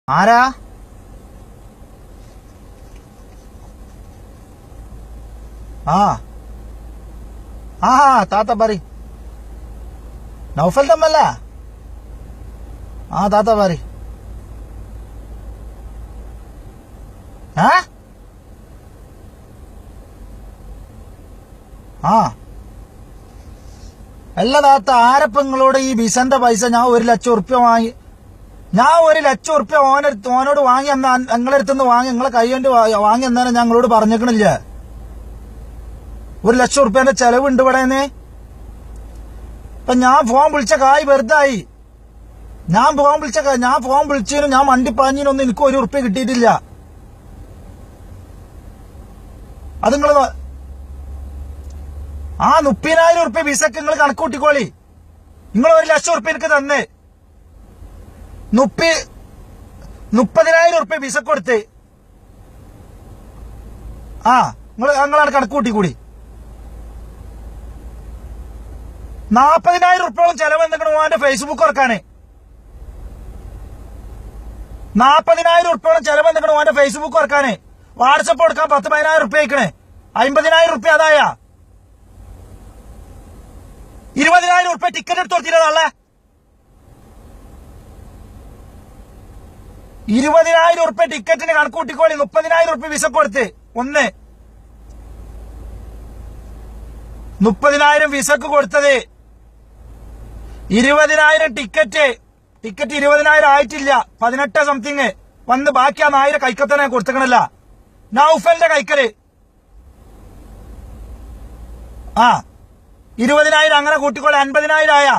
ആരാ? ആ ആ താത്ത പറ. നൗഫൽ തമ്മല്ല? ആ താത്ത പറ. ആ അല്ല താത്ത, ആരപ്പങ്ങളോട് ഈ ബിസന്റെ പൈസ ഞാൻ 1,00,000 ഉറുപ്പ്യ വാങ്ങി? ഞാൻ 1,00,000 ഉറുപ്പ്യ ഓനോട് വാങ്ങി എന്നാ നിങ്ങളെ അടുത്തുനിന്ന് വാങ്ങി, നിങ്ങളെ കൈ കൊണ്ട് വാങ്ങി എന്നാണ് ഞങ്ങളോട് പറഞ്ഞേക്കണില്ല. 1,00,000 ഉറുപ്പ്യന്റെ ചെലവുണ്ട് ഇവിടെന്ന്. ഇപ്പൊ ഞാൻ ഫോൺ വിളിച്ച കായ് വെറുതായി. ഞാൻ ഫോൺ വിളിച്ചതിനും ഞാൻ മണ്ടിപ്പാഞ്ഞിനൊന്നും എനിക്ക് 1 ഉറുപ്പ്യ കിട്ടിയിട്ടില്ല. അത് നിങ്ങള് ആ 30,000 ഉറുപ്പ്യ വിസക്ക് നിങ്ങൾ കണക്ക് കൂട്ടിക്കോളി. നിങ്ങൾ 1,00,000 ഉറുപ്പ്യ എനിക്ക് തന്നേ. 30,000 ഉറുപ്പ്യ വിസ കൊടുത്ത് നിങ്ങളാണ് കണക്ക് കൂട്ടിക്കൂടി. 40,000 ഉറുപ്പ്യോളം ചെലവ് എന്തെങ്കിലും ഓന്റെ ഫേസ്ബുക്ക് തുറക്കാന്. 40,000 ഉറുപ്പ്യോളം ചെലവ് എന്തെങ്കിലും ഓന്റെ ഫേസ്ബുക്ക് തുറക്കാന്. വാട്സപ്പ് കൊടുക്കാൻ 10,000-15,000 ഉറുപ്പ്യ അയക്കണേ. 50,000 ഉറുപ്പ്യ അതായ 20,000 ഉറുപ്പ്യ ടിക്കറ്റ് എടുത്ത് കൊടുത്തില്ലേ? 20,000 ഉറുപ്പ്യ ടിക്കറ്റിന് കണക്ക് കൂട്ടിക്കോളി. 30,000 ഉറുപ്പ്യ വിസ കൊടുത്ത് 30,000 വിസക്ക് കൊടുത്തത്. 20,000 ടിക്കറ്റ് 20,000 ആയിട്ടില്ല. 18 സംതിങ് വന്ന് ബാക്കി ആ 1,000 കൈക്കത്തനെ കൊടുത്തക്കണല്ല. നൗഫലിന്റെ കൈക്കല് 20,000 അങ്ങനെ കൂട്ടിക്കോളെ. 50,000 ആയ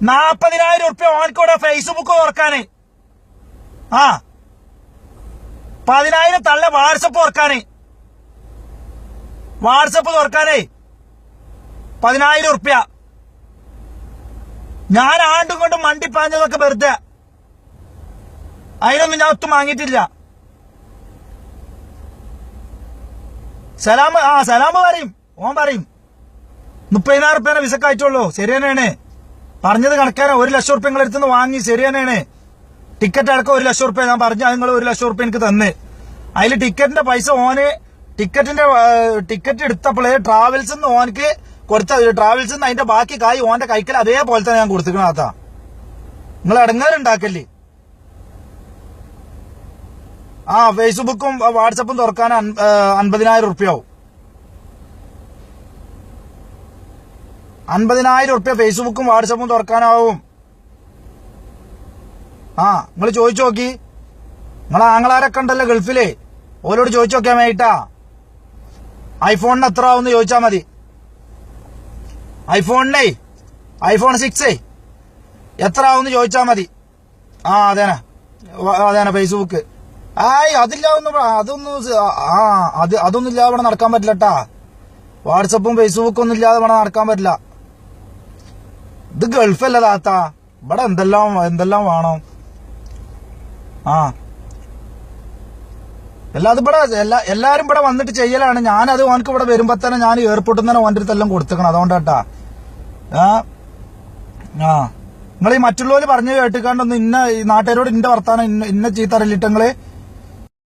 40,000 ഉറുപ്പ്യ ഓനക്കൂടെ ഫേസ്ബുക്ക് തുറക്കാന്. 10,000 തള്ള വാട്സപ്പ് തുറക്കാന്. വാട്സപ്പ് തുറക്കാനേ 10,000 ഉറുപ്പ്യ. ഞാൻ ആണ്ടും കൊണ്ടും മണ്ടിപ്പാഞ്ഞതൊക്കെ വെറുതെ. അതിനൊന്നും ഞാൻ ഒത്തും വാങ്ങിയിട്ടില്ല. സലാമ് പറയും, ഓൻ പറയും 30,000 ഉറുപ്പ്യനെ വിസക്ക് അയച്ചുള്ളൂ. ശരി തന്നെയാണ് പറഞ്ഞത്. കണക്കാണ്. 1,00,000 ഉറുപ്പ്യ നിങ്ങളെ അടുത്തുനിന്ന് വാങ്ങി. ശരി തന്നെയാണ്. ടിക്കറ്റ് അടക്കം 1,00,000 ഉറുപ്പ്യ ഞാൻ പറഞ്ഞ നിങ്ങൾ 1,00,000 ഉറുപ്പ്യ എനിക്ക് തന്ന്. അതിൽ ടിക്കറ്റിന്റെ പൈസ ഓന് ടിക്കറ്റ് എടുത്തപ്പോളേ ട്രാവൽസ് ഓനക്ക് കൊടുത്ത ട്രാവൽസ് അതിന്റെ ബാക്കി കായ് ഓന്റെ കൈക്കൽ അതേപോലെ തന്നെ ഞാൻ കൊടുത്തിക്കണാത്ത. നിങ്ങൾ ഇടങ്ങേറുണ്ടാക്കല്ലേ. ഫേസ്ബുക്കും വാട്സപ്പും തുറക്കാൻ 50,000 ഉറുപ്പ്യാവും. 50,000 ഉറുപ്പ്യ ഫേസ്ബുക്കും വാട്സപ്പും തുറക്കാനാവും. നിങ്ങൾ ചോദിച്ചു നോക്കി. നിങ്ങളെ ആങ്ങളാരൊക്കെ ഉണ്ടല്ലോ ഗൾഫില്, ഓരോട് ചോദിച്ചു നോക്കിയാ മേട്ടാ. ഐഫോണിന് എത്ര ആവും ചോദിച്ചാ മതി. ഐഫോൺ 6 എത്ര ആവും ചോദിച്ചാ മതി. അതേന ഫേസ്ബുക്ക്. അതൊന്നും ഇല്ലാതെ ഇവിടെ നടക്കാൻ പറ്റില്ലട്ടാ. വാട്സപ്പും ഫേസ്ബുക്കും ഒന്നും ഇല്ലാതെ ഇവിടെ നടക്കാൻ പറ്റില്ല. ഇത് ഗൾഫല്ല താത്ത. ഇവിടെ എന്തെല്ലാം വേണം. എല്ലാരും ഇവിടെ വന്നിട്ട് ചെയ്യലാണ്. ഞാനത് ഓനക്ക് ഇവിടെ വരുമ്പോ തന്നെ ഞാൻ എയർപോർട്ടിൽ നിന്ന് ഓൻ്റെ അടുത്തെല്ലാം കൊടുത്തേക്കണം. അതുകൊണ്ടാട്ടാ. നിങ്ങൾ ഈ മറ്റുള്ളവര് പറഞ്ഞു കേട്ടിക്കാണ്ടൊന്നും ഈ നാട്ടുകാരോട് ഇന്റെ വർത്താനം ഇന്ന ചീത്ത അറിയില്ലങ്ങള്.